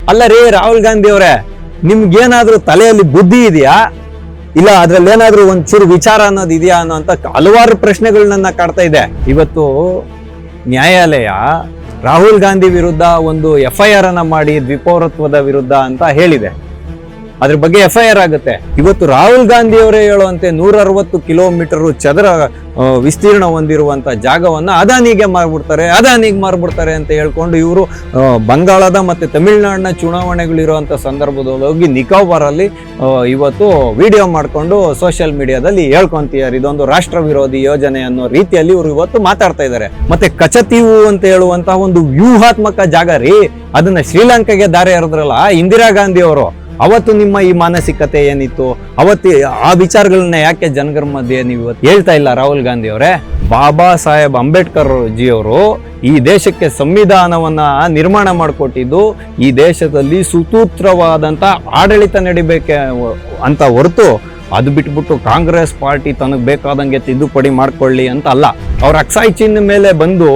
ಅಲ್ಲ ರೀ ರಾಹುಲ್ ಗಾಂಧಿ ಅವರೇ, ನಿಮ್ಗೇನಾದ್ರೂ ತಲೆಯಲ್ಲಿ ಬುದ್ಧಿ ಇದೆಯಾ, ಇಲ್ಲ ಅದ್ರಲ್ಲಿ ಏನಾದ್ರೂ ಒಂಚೂರು ವಿಚಾರ ಅನ್ನೋದು ಇದೆಯಾ ಅನ್ನೋಂತ ಹಲವಾರು ಪ್ರಶ್ನೆಗಳನ್ನ ಕಾಡ್ತಾ ಇದೆ. ಇವತ್ತು ನ್ಯಾಯಾಲಯ ರಾಹುಲ್ ಗಾಂಧಿ ವಿರುದ್ಧ ಒಂದು FIR ಅನ್ನ ಮಾಡಿ ದ್ವಿಪೌರತ್ವದ ವಿರುದ್ಧ ಅಂತ ಹೇಳಿದೆ. ಅದ್ರ ಬಗ್ಗೆ FIR ಆಗುತ್ತೆ. ಇವತ್ತು ರಾಹುಲ್ ಗಾಂಧಿ ಅವರೇ ಹೇಳುವಂತೆ 160 ಕಿಲೋಮೀಟರ್ ಚದರ ವಿಸ್ತೀರ್ಣ ಹೊಂದಿರುವಂತ ಜಾಗವನ್ನ ಅದಾನಿಗೆ ಮಾರ್ಬಿಡ್ತಾರೆ ಅಂತ ಹೇಳ್ಕೊಂಡು ಇವರು ಬಂಗಾಳದ ಮತ್ತೆ ತಮಿಳುನಾಡಿನ ಚುನಾವಣೆಗಳಿರುವಂತ ಸಂದರ್ಭದಲ್ಲಿ ಹೋಗಿ ನಿಕೋಬಾರ್ ಅಲ್ಲಿ ಇವತ್ತು ವಿಡಿಯೋ ಮಾಡ್ಕೊಂಡು ಸೋಷಿಯಲ್ ಮೀಡಿಯಾದಲ್ಲಿ ಹೇಳ್ಕೊಂತಿದ್ದಾರೆ ಇದೊಂದು ರಾಷ್ಟ್ರ ವಿರೋಧಿ ಯೋಜನೆ ಅನ್ನೋ ರೀತಿಯಲ್ಲಿ ಇವರು ಇವತ್ತು ಮಾತಾಡ್ತಾ ಇದ್ದಾರೆ. ಮತ್ತೆ ಕಚತೀವು ಅಂತ ಹೇಳುವಂತಹ ಒಂದು ವ್ಯೂಹಾತ್ಮಕ ಜಾಗ ರೀ, ಅದನ್ನ ಶ್ರೀಲಂಕಾಗೆ ದಾರಿ ಎರೆದ್ರಲ್ಲ ಇಂದಿರಾ ಗಾಂಧಿ ಅವರು. ಅವತ್ತು ನಿಮ್ಮ ಈ ಮಾನಸಿಕತೆ ಏನಿತ್ತು, ಅವತ್ತು ಆ ವಿಚಾರಗಳನ್ನ ಯಾಕೆ ಜನಗಳ ಮಧ್ಯೆ ನೀವು ಹೇಳ್ತಾ ಇಲ್ಲ ರಾಹುಲ್ ಗಾಂಧಿ ಅವರೇ? ಬಾಬಾ ಸಾಹೇಬ್ ಅಂಬೇಡ್ಕರ್ ಜಿ ಅವರು ಈ ದೇಶಕ್ಕೆ ಸಂವಿಧಾನವನ್ನ ನಿರ್ಮಾಣ ಮಾಡಿಕೊಟ್ಟಿದ್ದು ಈ ದೇಶದಲ್ಲಿ ಸುಸೂತ್ರವಾದಂತ ಆಡಳಿತ ನಡಿಬೇಕೆ ಅಂತ ಹೊರತು ಅದು ಬಿಟ್ಬಿಟ್ಟು ಕಾಂಗ್ರೆಸ್ ಪಾರ್ಟಿ ತನಗೆ ಬೇಕಾದಂಗೆ ತಿದ್ದುಪಡಿ ಮಾಡ್ಕೊಳ್ಳಿ ಅಂತ ಅಲ್ಲ. ಅವ್ರ ಅಕ್ಸಾಯಿ ಚಿಹ್ನೆ ಮೇಲೆ ಬಂದು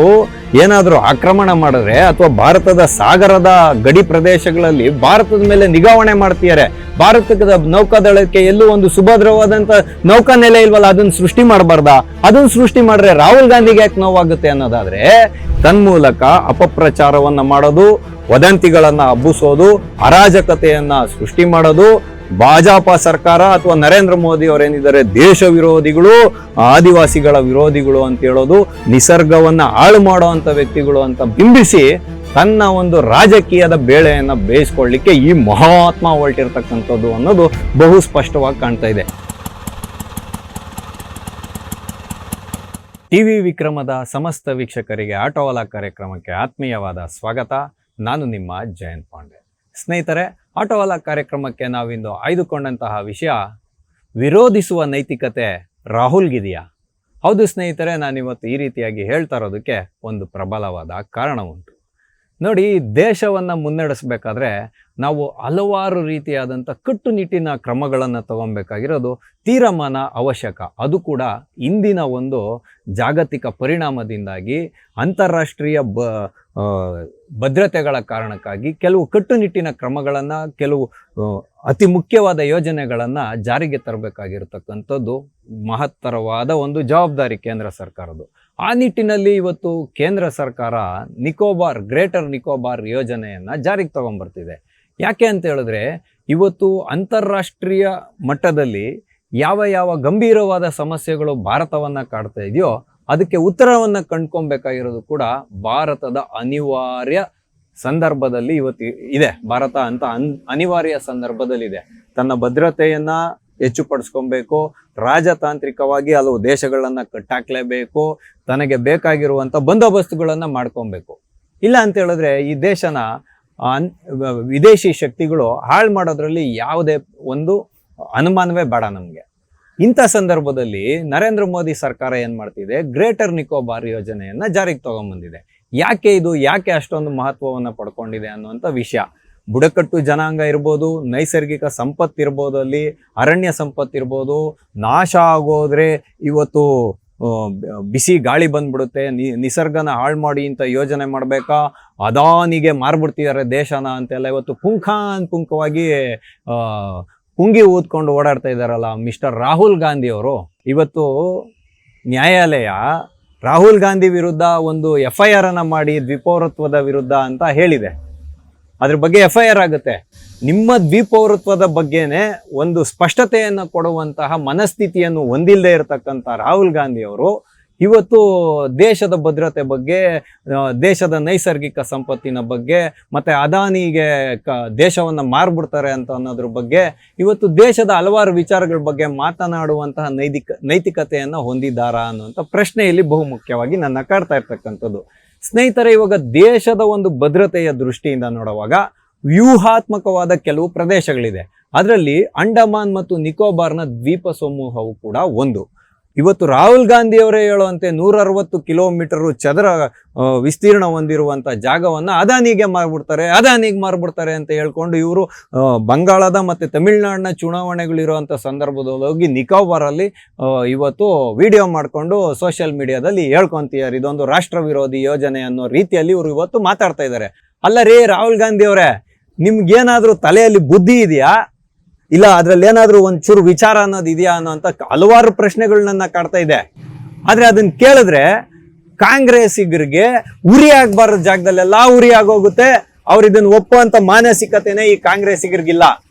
ಏನಾದರೂ ಆಕ್ರಮಣ ಮಾಡಿದ್ರೆ ಅಥವಾ ಭಾರತದ ಸಾಗರದ ಗಡಿ ಪ್ರದೇಶಗಳಲ್ಲಿ ಭಾರತದ ಮೇಲೆ ನಿಗಾವಣೆ ಮಾಡ್ತಿದ್ದಾರೆ. ಭಾರತದ ನೌಕಾದಳಕ್ಕೆ ಎಲ್ಲೂ ಒಂದು ಸುಭದ್ರವಾದಂತ ನೌಕಾ ನೆಲೆ ಇಲ್ವಲ್ಲ, ಅದನ್ನ ಸೃಷ್ಟಿ ಮಾಡಬಾರ್ದಾ? ಅದನ್ನ ಸೃಷ್ಟಿ ಮಾಡಿದ್ರೆ ರಾಹುಲ್ ಗಾಂಧಿಗೆ ಯಾಕೆ ನೋವಾಗುತ್ತೆ ಅನ್ನೋದಾದ್ರೆ ತನ್ಮೂಲಕ ಅಪಪ್ರಚಾರವನ್ನ ಮಾಡೋದು, ವದಂತಿಗಳನ್ನ ಹಬ್ಬಿಸೋದು, ಅರಾಜಕತೆಯನ್ನ ಸೃಷ್ಟಿ ಮಾಡೋದು. ಭಾಜಪ ಸರ್ಕಾರ ಅಥವಾ ನರೇಂದ್ರ ಮೋದಿ ಅವರೇನಿದ್ದಾರೆ ದೇಶ ವಿರೋಧಿಗಳು, ಆದಿವಾಸಿಗಳ ವಿರೋಧಿಗಳು ಅಂತ ಹೇಳೋದು, ನಿಸರ್ಗವನ್ನ ಹಾಳು ಮಾಡುವಂತ ವ್ಯಕ್ತಿಗಳು ಅಂತ ಬಿಂಬಿಸಿ ತನ್ನ ಒಂದು ರಾಜಕೀಯದ ಬೇಳೆಯನ್ನ ಬೇಯಿಸ್ಕೊಳ್ಳಿಕ್ಕೆ ಈ ಮಹಾತ್ಮ ಹೊರಟಿರ್ತಕ್ಕಂಥದ್ದು ಅನ್ನೋದು ಬಹು ಸ್ಪಷ್ಟವಾಗಿ ಕಾಣ್ತಾ ಇದೆ. ಟಿವಿ ವಿಕ್ರಮದ ಸಮಸ್ತ ವೀಕ್ಷಕರಿಗೆ ಆಟೋವಾಲಾ ಕಾರ್ಯಕ್ರಮಕ್ಕೆ ಆತ್ಮೀಯವಾದ ಸ್ವಾಗತ. ನಾನು ನಿಮ್ಮ ಜಯಂತ್ ಪಾಂಡೆ. ಸ್ನೇಹಿತರೆ, ಆಟೋವಾಲಾ ಕಾರ್ಯಕ್ರಮಕ್ಕೆ ನಾವಿಂದು ಆಯ್ದುಕೊಂಡಂತಹ ವಿಷಯ ವಿರೋಧಿಸುವ ನೈತಿಕತೆ ರಾಹುಲ್ಗಿದೆಯಾ? ಹೌದು ಸ್ನೇಹಿತರೆ, ನಾನಿವತ್ತು ಈ ರೀತಿಯಾಗಿ ಹೇಳ್ತಾ ಇರೋದಕ್ಕೆ ಒಂದು ಪ್ರಬಲವಾದ ಕಾರಣ ಉಂಟು. ನೋಡಿ, ದೇಶವನ್ನು ಮುನ್ನಡೆಸಬೇಕಾದ್ರೆ ನಾವು ಹಲವಾರು ರೀತಿಯಾದಂಥ ಕಟ್ಟುನಿಟ್ಟಿನ ಕ್ರಮಗಳನ್ನು ತಗೊಬೇಕಾಗಿರೋದು ತೀರ್ಮಾನ ಅವಶ್ಯಕ. ಅದು ಕೂಡ ಇಂದಿನ ಒಂದು ಜಾಗತಿಕ ಪರಿಣಾಮದಿಂದಾಗಿ ಅಂತಾರಾಷ್ಟ್ರೀಯ ಭದ್ರತೆಗಳ ಕಾರಣಕ್ಕಾಗಿ ಕೆಲವು ಕಟ್ಟುನಿಟ್ಟಿನ ಕ್ರಮಗಳನ್ನು, ಕೆಲವು ಅತಿ ಮುಖ್ಯವಾದ ಯೋಜನೆಗಳನ್ನು ಜಾರಿಗೆ ತರಬೇಕಾಗಿರ್ತಕ್ಕಂಥದ್ದು ಮಹತ್ತರವಾದ ಒಂದು ಜವಾಬ್ದಾರಿ ಕೇಂದ್ರ ಸರ್ಕಾರದ್ದು. ಆ ನಿಟ್ಟಿನಲ್ಲಿ ಇವತ್ತು ಕೇಂದ್ರ ಸರ್ಕಾರ ಗ್ರೇಟರ್ ನಿಕೋಬಾರ್ ಯೋಜನೆಯನ್ನು ಜಾರಿಗೆ ತಗೊಂಡ್ಬರ್ತಿದೆ. ಯಾಕೆ ಅಂತ ಹೇಳಿದ್ರೆ, ಇವತ್ತು ಅಂತಾರಾಷ್ಟ್ರೀಯ ಮಟ್ಟದಲ್ಲಿ ಯಾವ ಗಂಭೀರವಾದ ಸಮಸ್ಯೆಗಳು ಭಾರತವನ್ನು ಕಾಡ್ತಾ ಇದೆಯೋ ಅದಕ್ಕೆ ಉತ್ತರವನ್ನು ಕಂಡ್ಕೊಬೇಕಾಗಿರೋದು ಕೂಡ ಭಾರತದ ಅನಿವಾರ್ಯ ಸಂದರ್ಭದಲ್ಲಿ ಇವತ್ತು ಇದೆ. ಭಾರತ ಅಂತ ಅನಿವಾರ್ಯ ಸಂದರ್ಭದಲ್ಲಿದೆ. ತನ್ನ ಭದ್ರತೆಯನ್ನ ಹೆಚ್ಚುಪಡಿಸ್ಕೊಬೇಕು, ರಾಜತಾಂತ್ರಿಕವಾಗಿ ಹಲವು ದೇಶಗಳನ್ನ ಕಟ್ಟಾಕ್ಲೇಬೇಕು, ತನಗೆ ಬೇಕಾಗಿರುವಂಥ ಬಂದೋಬಸ್ತುಗಳನ್ನು ಮಾಡ್ಕೊಬೇಕು. ಇಲ್ಲ ಅಂತ ಹೇಳಿದ್ರೆ ಈ ದೇಶನ ವಿದೇಶಿ ಶಕ್ತಿಗಳು ಹಾಳು ಮಾಡೋದ್ರಲ್ಲಿ ಯಾವುದೇ ಒಂದು ಅನುಮಾನವೇ ಬೇಡ ನಮಗೆ. ಇಂಥ ಸಂದರ್ಭದಲ್ಲಿ ನರೇಂದ್ರ ಮೋದಿ ಸರ್ಕಾರ ಏನು ಮಾಡ್ತಿದೆ, ಗ್ರೇಟರ್ ನಿಕೋಬಾರ್ ಯೋಜನೆಯನ್ನು ಜಾರಿಗೆ ತಗೊಂಡ್ಬಂದಿದೆ. ಯಾಕೆ ಅಷ್ಟೊಂದು ಮಹತ್ವವನ್ನು ಪಡ್ಕೊಂಡಿದೆ ಅನ್ನುವಂಥ ವಿಷಯ. ಬುಡಕಟ್ಟು ಜನಾಂಗ ಇರ್ಬೋದು, ನೈಸರ್ಗಿಕ ಸಂಪತ್ತು ಇರ್ಬೋದು, ಅಲ್ಲಿ ಅರಣ್ಯ ಸಂಪತ್ತು ಇರ್ಬೋದು, ನಾಶ ಆಗೋದ್ರೆ ಇವತ್ತು ಬಿಸಿ ಗಾಳಿ ಬಂದ್ಬಿಡುತ್ತೆ, ನಿಸರ್ಗನ ಹಾಳು ಮಾಡಿ ಇಂಥ ಯೋಜನೆ ಮಾಡಬೇಕಾ, ಅದಾನಿಗೆ ಮಾರ್ಬಿಡ್ತಿದ್ದಾರೆ ದೇಶನ ಅಂತೆಲ್ಲ ಇವತ್ತು ಪುಂಖವಾಗಿ ಪುಂಗಿ ಊದ್ಕೊಂಡು ಓಡಾಡ್ತಾ ಇದ್ದಾರಲ್ಲ ಮಿಸ್ಟರ್ ರಾಹುಲ್ ಗಾಂಧಿ ಅವರು. ಇವತ್ತು ನ್ಯಾಯಾಲಯ ರಾಹುಲ್ ಗಾಂಧಿ ವಿರುದ್ಧ ಒಂದು FIR ಅನ್ನ ಮಾಡಿ ದ್ವಿಪೌರತ್ವದ ವಿರುದ್ಧ ಅಂತ ಹೇಳಿದೆ. ಅದ್ರ ಬಗ್ಗೆ FIR ಆಗುತ್ತೆ. ನಿಮ್ಮ ದ್ವಿಪೌರತ್ವದ ಬಗ್ಗೆನೆ ಒಂದು ಸ್ಪಷ್ಟತೆಯನ್ನು ಕೊಡುವಂತಹ ಮನಸ್ಥಿತಿಯನ್ನು ಹೊಂದಿಲ್ಲದೆ ಇರತಕ್ಕಂಥ ರಾಹುಲ್ ಗಾಂಧಿ ಅವರು ಇವತ್ತು ದೇಶದ ಭದ್ರತೆ ಬಗ್ಗೆ, ದೇಶದ ನೈಸರ್ಗಿಕ ಸಂಪತ್ತಿನ ಬಗ್ಗೆ, ಮತ್ತೆ ಅದಾನಿಗೆ ದೇಶವನ್ನು ಮಾರ್ಬಿಡ್ತಾರೆ ಅಂತ ಅನ್ನೋದ್ರ ಬಗ್ಗೆ, ಇವತ್ತು ದೇಶದ ಹಲವಾರು ವಿಚಾರಗಳ ಬಗ್ಗೆ ಮಾತನಾಡುವಂತಹ ನೈತಿಕತೆಯನ್ನು ಹೊಂದಿದ್ದಾರಾ ಅನ್ನುವಂಥ ಪ್ರಶ್ನೆಯಲ್ಲಿ ಬಹುಮುಖ್ಯವಾಗಿ ನನ್ನ ಕಾಡ್ತಾ ಇರ್ತಕ್ಕಂಥದ್ದು. ಸ್ನೇಹಿತರೆ, ಇವಾಗ ದೇಶದ ಒಂದು ಭದ್ರತೆಯ ದೃಷ್ಟಿಯಿಂದ ನೋಡುವಾಗ ವ್ಯೂಹಾತ್ಮಕವಾದ ಕೆಲವು ಪ್ರದೇಶಗಳಿದೆ. ಅದರಲ್ಲಿ ಅಂಡಮಾನ್ ಮತ್ತು ನಿಕೋಬಾರ್ನ ದ್ವೀಪ ಸಮೂಹವು ಕೂಡ ಒಂದು. ಇವತ್ತು ರಾಹುಲ್ ಗಾಂಧಿ ಅವರೇ ಹೇಳುವಂತೆ 160 ಕಿಲೋಮೀಟರ್ ಚದರ ವಿಸ್ತೀರ್ಣ ಹೊಂದಿರುವಂಥ ಜಾಗವನ್ನು ಅದಾನಿಗೆ ಮಾರ್ಬಿಡ್ತಾರೆ ಅಂತ ಹೇಳ್ಕೊಂಡು ಇವರು ಬಂಗಾಳದ ಮತ್ತು ತಮಿಳುನಾಡಿನ ಚುನಾವಣೆಗಳಿರುವಂಥ ಸಂದರ್ಭದಲ್ಲಿ ಹೋಗಿ ನಿಕೋಬಾರಲ್ಲಿ ಇವತ್ತು ವಿಡಿಯೋ ಮಾಡಿಕೊಂಡು ಸೋಷಿಯಲ್ ಮೀಡಿಯಾದಲ್ಲಿ ಹೇಳ್ಕೊಂತಿದ್ದಾರೆ ಇದೊಂದು ರಾಷ್ಟ್ರ ವಿರೋಧಿ ಯೋಜನೆ ಅನ್ನೋ ರೀತಿಯಲ್ಲಿ ಇವರು ಇವತ್ತು ಮಾತಾಡ್ತಾ ಇದ್ದಾರೆ. ಅಲ್ಲ ರೀ ರಾಹುಲ್ ಗಾಂಧಿ ಅವರೇ, ನಿಮ್ಗೇನಾದ್ರೂ ತಲೆಯಲ್ಲಿ ಬುದ್ಧಿ ಇದೆಯಾ, ಇಲ್ಲ ಅದ್ರಲ್ಲಿ ಏನಾದ್ರೂ ಒಂಚೂರು ವಿಚಾರ ಅನ್ನೋದು ಇದೆಯಾ ಅನ್ನೋಂಥ ಹಲವಾರು ಪ್ರಶ್ನೆಗಳನ್ನ ಕಾಡ್ತಾ ಇದೆ. ಆದ್ರೆ ಅದನ್ನ ಕೇಳಿದ್ರೆ ಕಾಂಗ್ರೆಸ್ಸಿಗರಿಗೆ ಉರಿ ಆಗ್ಬಾರ್ದ ಜಾಗದಲ್ಲೆಲ್ಲ ಉರಿ ಆಗೋಗುತ್ತೆ. ಅವ್ರು ಇದನ್ನ ಒಪ್ಪುವಂತ ಮಾನಸಿಕತೆನೇ ಈ ಕಾಂಗ್ರೆಸ್ಸಿಗರಿಗಿಲ್ಲ.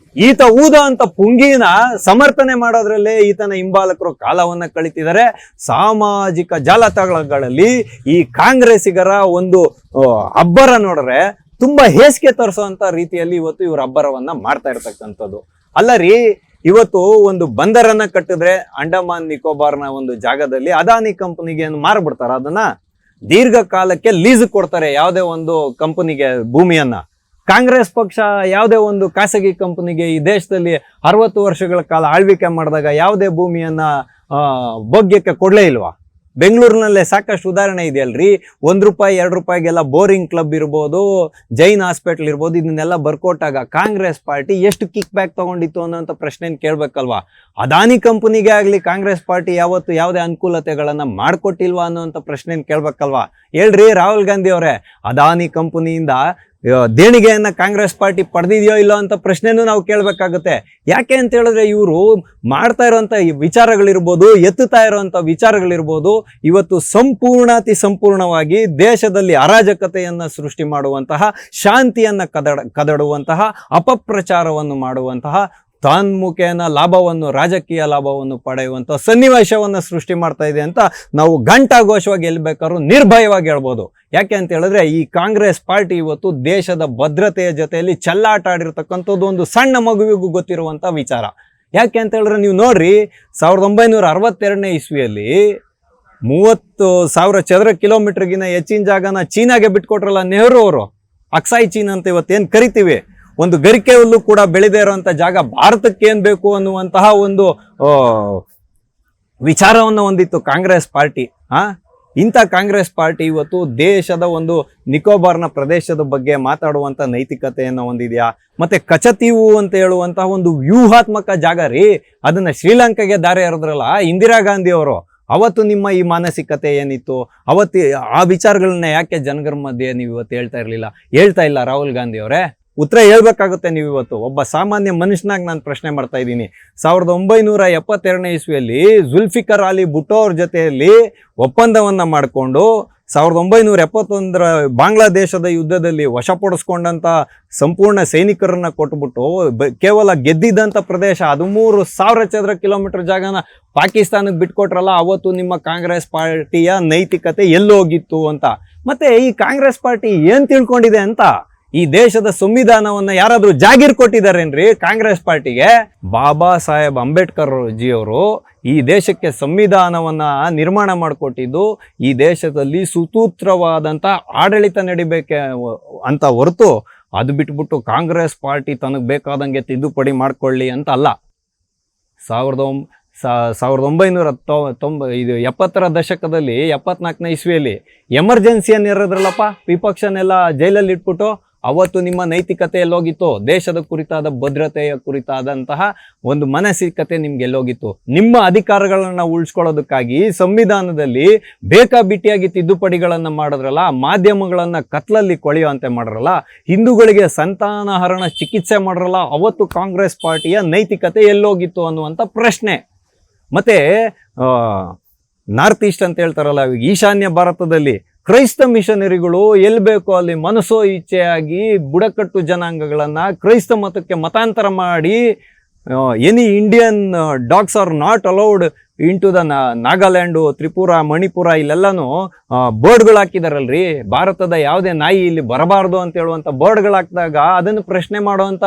ಈತ ಊದ ಅಂತ ಪುಂಗಿನ ಸಮರ್ಥನೆ ಮಾಡೋದ್ರಲ್ಲೇ ಈತನ ಹಿಂಬಾಲಕರು ಕಾಲವನ್ನ ಕಳಿತಿದ್ದಾರೆ. ಸಾಮಾಜಿಕ ಜಾಲತಾಣಗಳಲ್ಲಿ ಈ ಕಾಂಗ್ರೆಸ್ಸಿಗರ ಒಂದು ಅಬ್ಬರ ನೋಡ್ರೆ ತುಂಬಾ ಹೇಸಿಗೆ ತರಿಸುವಂತ ರೀತಿಯಲ್ಲಿ ಇವತ್ತು ಇವ್ರ ಅಬ್ಬರವನ್ನ ಮಾಡ್ತಾ ಇರ್ತಕ್ಕಂಥದ್ದು. ಅಲ್ಲ ರೀ, ಇವತ್ತು ಒಂದು ಬಂದರನ್ನ ಕಟ್ಟಿದ್ರೆ ಅಂಡಮಾನ್ ನಿಕೋಬಾರ್ನ ಒಂದು ಜಾಗದಲ್ಲಿ ಅದಾನಿ ಕಂಪನಿಗೆ ಮಾರ್ಬಿಡ್ತಾರ, ಅದನ್ನ ದೀರ್ಘಕಾಲಕ್ಕೆ ಲೀಸ್ ಕೊಡ್ತಾರೆ ಯಾವುದೇ ಒಂದು ಕಂಪನಿಗೆ ಭೂಮಿಯನ್ನ. ಕಾಂಗ್ರೆಸ್ ಪಕ್ಷ ಯಾವುದೇ ಒಂದು ಖಾಸಗಿ ಕಂಪನಿಗೆ ಈ ದೇಶದಲ್ಲಿ 60 ವರ್ಷಗಳ ಕಾಲ ಆಳ್ವಿಕೆ ಮಾಡಿದಾಗ ಯಾವುದೇ ಭೂಮಿಯನ್ನ ಭೋಗ್ಯಕ್ಕೆ ಕೊಡ್ಲೇ ಇಲ್ವಾ? ಬೆಂಗಳೂರಿನಲ್ಲೇ ಸಾಕಷ್ಟು ಉದಾಹರಣೆ ಇದೆಯಲ್ರಿ. ₹1 ₹2ಗೆಲ್ಲ ಬೋರಿಂಗ್ ಕ್ಲಬ್ ಇರ್ಬೋದು, ಜೈನ್ ಹಾಸ್ಪಿಟಲ್ ಇರ್ಬೋದು, ಇದನ್ನೆಲ್ಲ ಬರ್ಕೊಟ್ಟಾಗ ಕಾಂಗ್ರೆಸ್ ಪಾರ್ಟಿ ಎಷ್ಟು ಕಿಕ್ ಬ್ಯಾಕ್ ತಗೊಂಡಿತ್ತು ಅನ್ನೋಂಥ ಪ್ರಶ್ನೆನ ಕೇಳ್ಬೇಕಲ್ವಾ? ಅದಾನಿ ಕಂಪನಿಗೆ ಆಗ್ಲಿ ಕಾಂಗ್ರೆಸ್ ಪಾರ್ಟಿ ಯಾವತ್ತು ಯಾವುದೇ ಅನುಕೂಲತೆಗಳನ್ನ ಮಾಡ್ಕೊಟ್ಟಿಲ್ವಾ ಅನ್ನೋಂಥ ಪ್ರಶ್ನೆನ ಕೇಳ್ಬೇಕಲ್ವಾ? ಹೇಳ್ರಿ ರಾಹುಲ್ ಗಾಂಧಿ ಅವರೇ, ಅದಾನಿ ಕಂಪನಿಯಿಂದ ದೇಣಿಗೆಯನ್ನ ಕಾಂಗ್ರೆಸ್ ಪಾರ್ಟಿ ಪಡೆದಿದೆಯೋ ಇಲ್ಲೋ ಅಂತ ಪ್ರಶ್ನೆನೂ ನಾವು ಕೇಳಬೇಕಾಗುತ್ತೆ. ಯಾಕೆ ಅಂತ ಹೇಳಿದ್ರೆ ಇವರು ಮಾಡ್ತಾ ಇರುವಂತ ವಿಚಾರಗಳಿರ್ಬೋದು, ಎತ್ತುತ್ತಾ ಇರುವಂತ ವಿಚಾರಗಳಿರ್ಬೋದು, ಇವತ್ತು ಸಂಪೂರ್ಣವಾಗಿ ದೇಶದಲ್ಲಿ ಅರಾಜಕತೆಯನ್ನ ಸೃಷ್ಟಿ ಮಾಡುವಂತಹ, ಶಾಂತಿಯನ್ನ ಕದಡುವಂತಹ, ಅಪಪ್ರಚಾರವನ್ನು ಮಾಡುವಂತಹ, ತನ್ಮುಖೇನ ಲಾಭವನ್ನು, ರಾಜಕೀಯ ಲಾಭವನ್ನು ಪಡೆಯುವಂತಹ ಸನ್ನಿವೇಶವನ್ನ ಸೃಷ್ಟಿ ಮಾಡ್ತಾ ಇದೆ ಅಂತ ನಾವು ಘಂಟಾಘೋಷವಾಗಿ ಎಲ್ಲಿ ಬೇಕಾದ್ರೂ ನಿರ್ಭಯವಾಗಿ ಹೇಳ್ಬೋದು. ಯಾಕೆ ಅಂತ ಹೇಳಿದ್ರೆ ಈ ಕಾಂಗ್ರೆಸ್ ಪಾರ್ಟಿ ಇವತ್ತು ದೇಶದ ಭದ್ರತೆಯ ಜೊತೆಯಲ್ಲಿ ಚೆಲ್ಲಾಟ ಆಡಿರ್ತಕ್ಕಂಥದ್ದು ಒಂದು ಸಣ್ಣ ಮಗುವಿಗೂ ಗೊತ್ತಿರುವಂತ ವಿಚಾರ. ಯಾಕೆ ಅಂತ ಹೇಳಿದ್ರೆ ನೀವು ನೋಡ್ರಿ, 1962ನೇ ಇಸ್ವಿಯಲ್ಲಿ 30,000 ಚದರ ಕಿಲೋಮೀಟರ್ಗಿನ ಹೆಚ್ಚಿನ ಜಾಗನ ಚೀನಾಗೆ ಬಿಟ್ಕೊಟ್ರಲ್ಲ ನೆಹರು ಅವರು. ಅಕ್ಸಾಯ್ ಚೀನ್ ಅಂತ ಇವತ್ತೇನ್ ಕರಿತೀವಿ, ಒಂದು ಗರಿಕೆ ಹುಲ್ಲು ಕೂಡ ಬೆಳೆದೇ ಇರುವಂತ ಜಾಗ ಭಾರತಕ್ಕೆ ಏನ್ ಬೇಕು ಅನ್ನುವಂತಹ ಒಂದು ವಿಚಾರವನ್ನು ಹೊಂದಿತ್ತು ಕಾಂಗ್ರೆಸ್ ಪಾರ್ಟಿ. ಇಂಥ ಕಾಂಗ್ರೆಸ್ ಪಾರ್ಟಿ ಇವತ್ತು ದೇಶದ ಒಂದು ನಿಕೋಬಾರ್ನ ಪ್ರದೇಶದ ಬಗ್ಗೆ ಮಾತಾಡುವಂತ ನೈತಿಕತೆಯನ್ನು ಹೊಂದಿದ್ಯಾ? ಮತ್ತೆ ಕಚತೀವು ಅಂತ ಹೇಳುವಂತಹ ಒಂದು ವ್ಯೂಹಾತ್ಮಕ ಜಾಗ ರೀ, ಅದನ್ನ ಶ್ರೀಲಂಕಾಗೆ ದಾರಿ ಎರೆದ್ರಲ್ಲ ಇಂದಿರಾ ಗಾಂಧಿ ಅವರು. ಅವತ್ತು ನಿಮ್ಮ ಈ ಮಾನಸಿಕತೆ ಏನಿತ್ತು? ಅವತ್ತು ಆ ವಿಚಾರಗಳನ್ನ ಯಾಕೆ ಜನಗರ ಮಧ್ಯೆ ನೀವು ಇವತ್ತು ಹೇಳ್ತಾ ಇಲ್ಲ ರಾಹುಲ್ ಗಾಂಧಿ ಅವರೇ? ಉತ್ತರ ಹೇಳ್ಬೇಕಾಗುತ್ತೆ ನೀವು. ಇವತ್ತು ಒಬ್ಬ ಸಾಮಾನ್ಯ ಮನುಷ್ಯನಾಗಿ ನಾನು ಪ್ರಶ್ನೆ ಮಾಡ್ತಾ ಇದ್ದೀನಿ. 1972ನೇ ಇಸ್ವಿಯಲ್ಲಿ ಜುಲ್ಫಿಕರ್ ಅಲಿ ಭುಟ್ಟೋ ಅವ್ರ ಜೊತೆಯಲ್ಲಿ ಒಪ್ಪಂದವನ್ನ ಮಾಡಿಕೊಂಡು 1971ರ ಬಾಂಗ್ಲಾದೇಶದ ಯುದ್ಧದಲ್ಲಿ ವಶಪಡಿಸ್ಕೊಂಡಂತ ಸಂಪೂರ್ಣ ಸೈನಿಕರನ್ನ ಕೊಟ್ಬಿಟ್ಟು ಕೇವಲ ಗೆದ್ದಿದ್ದಂಥ ಪ್ರದೇಶ 13,000 ಚದರ ಕಿಲೋಮೀಟರ್ ಜಾಗನ ಪಾಕಿಸ್ತಾನಕ್ಕೆ ಬಿಟ್ಕೊಟ್ರಲ್ಲ, ಅವತ್ತು ನಿಮ್ಮ ಕಾಂಗ್ರೆಸ್ ಪಾರ್ಟಿಯ ನೈತಿಕತೆ ಎಲ್ಲೋಗಿತ್ತು ಅಂತ. ಮತ್ತೆ ಈ ಕಾಂಗ್ರೆಸ್ ಪಾರ್ಟಿ ಏನ್ ತಿಳ್ಕೊಂಡಿದೆ ಅಂತ, ಈ ದೇಶದ ಸಂವಿಧಾನವನ್ನ ಯಾರಾದ್ರೂ ಜಾಗೀರ್ ಕೊಟ್ಟಿದ್ದಾರೇನ್ರಿ ಕಾಂಗ್ರೆಸ್ ಪಾರ್ಟಿಗೆ? ಬಾಬಾ ಸಾಹೇಬ್ ಅಂಬೇಡ್ಕರ್ ಜಿಯವರು ಈ ದೇಶಕ್ಕೆ ಸಂವಿಧಾನವನ್ನ ನಿರ್ಮಾಣ ಮಾಡಿಕೊಟ್ಟಿದ್ದು ಈ ದೇಶದಲ್ಲಿ ಸುಸೂತ್ರವಾದಂತ ಆಡಳಿತ ನಡಿಬೇಕೆ ಅಂತ ಹೊರತು ಅದು ಬಿಟ್ಬಿಟ್ಟು ಕಾಂಗ್ರೆಸ್ ಪಾರ್ಟಿ ತನಗೆ ಬೇಕಾದಂಗೆ ತಿದ್ದುಪಡಿ ಮಾಡ್ಕೊಳ್ಳಿ ಅಂತ ಅಲ್ಲ. 1970ರ ದಶಕದಲ್ಲಿ 74ನೇ ಇಸ್ವಿಯಲ್ಲಿ ಎಮರ್ಜೆನ್ಸಿಯನ್ನು ಇರೋದ್ರಲ್ಲಪ್ಪ, ವಿಪಕ್ಷನೆಲ್ಲ ಜೈಲಲ್ಲಿ ಇಟ್ಬಿಟ್ಟು ಅವತ್ತು ನಿಮ್ಮ ನೈತಿಕತೆ ಎಲ್ಲೋಗಿತ್ತು? ದೇಶದ ಕುರಿತಾದ ಭದ್ರತೆಯ ಕುರಿತಾದಂತಹ ಒಂದು ಮಾನಸಿಕತೆ ನಿಮ್ಗೆ ಎಲ್ಲೋಗಿತ್ತು? ನಿಮ್ಮ ಅಧಿಕಾರಗಳನ್ನ ಉಳಿಸ್ಕೊಳ್ಳೋದಕ್ಕಾಗಿ ಸಂವಿಧಾನದಲ್ಲಿ ಬೇಕಾಬಿಟ್ಟಿಯಾಗಿ ತಿದ್ದುಪಡಿಗಳನ್ನ ಮಾಡಿದ್ರಲ್ಲ, ಮಾಧ್ಯಮಗಳನ್ನ ಕತ್ಲಲ್ಲಿ ಕೊಳೆಯುವಂತೆ ಮಾಡ್ರಲ್ಲ, ಹಿಂದೂಗಳಿಗೆ ಸಂತಾನಹರಣ ಚಿಕಿತ್ಸೆ ಮಾಡ್ರಲ್ಲ, ಅವತ್ತು ಕಾಂಗ್ರೆಸ್ ಪಾರ್ಟಿಯ ನೈತಿಕತೆ ಎಲ್ಲೋಗಿತ್ತು ಅನ್ನುವಂಥ ಪ್ರಶ್ನೆ. ಮತ್ತೆ ನಾರ್ತ್ ಈಸ್ಟ್ ಅಂತ ಹೇಳ್ತಾರಲ್ಲ, ಈಶಾನ್ಯ ಭಾರತದಲ್ಲಿ ಕ್ರೈಸ್ತ ಮಿಷನರಿಗಳು ಎಲ್ಲಿ ಬೇಕೋ ಅಲ್ಲಿ ಮನಸೋ ಇಚ್ಛೆಯಾಗಿ ಬುಡಕಟ್ಟು ಜನಾಂಗಗಳನ್ನ ಕ್ರೈಸ್ತ ಮತಕ್ಕೆ ಮತಾಂತರ ಮಾಡಿ any Indian dogs are not allowed into the Nagaland, Tripura, Manipur ಇಲ್ಲೆಲ್ಲಾನು ಬೋರ್ಡ್ಗಳು ಹಾಕಿದಾರಲ್ರಿ. ಭಾರತದ ಯಾವುದೇ ನಾಯಿ ಇಲ್ಲಿ ಬರಬಾರ್ದು ಅಂತ ಹೇಳುವಂತ ಬೋರ್ಡ್ಗಳು ಹಾಕಿದಾಗ ಅದನ್ನು ಪ್ರಶ್ನೆ ಮಾಡುವಂತ